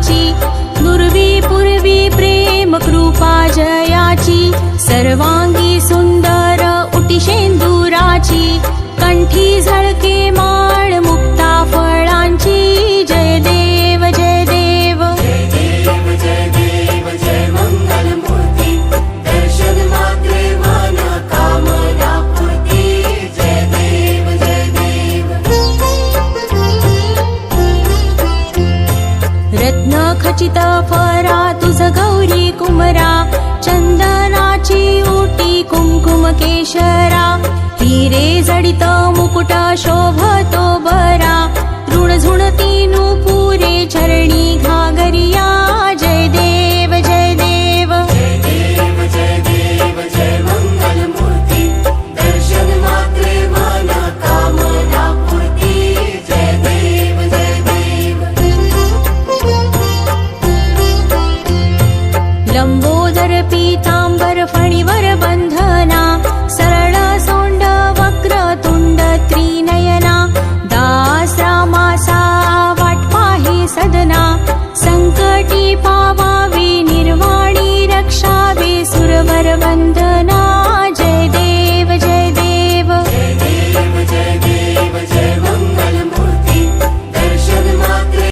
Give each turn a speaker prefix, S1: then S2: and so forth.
S1: जयाची, नुरवी पूर्वी प्रेम कृपा जयाची, सर्वांगी सुंदर उटी शेंदुराची, कंठी झळके माळ मुक्ता फळांची, जय देव जय देव
S2: जय देव जय देव जय मंगल मूर्ती, दर्शन मात्रे मन कामना पूर्ती, जय देव जय देव।
S1: रत्न खचित फरा तुझ गौरी कुमरा, चंदनाची उटी कुंकुम केशरा, हिरे जडित मुकुट शोभतो बरा, ऋण झुणती नुपुरे चरणी घागरिया, जय देव जय देव
S2: जय देव जय देव जय मंगल मूर्ती, दर्शन मात्रे मन कामना पूर्ती, जय देव जय देव।
S1: लंबोदर पीतांबर फणीवर बंध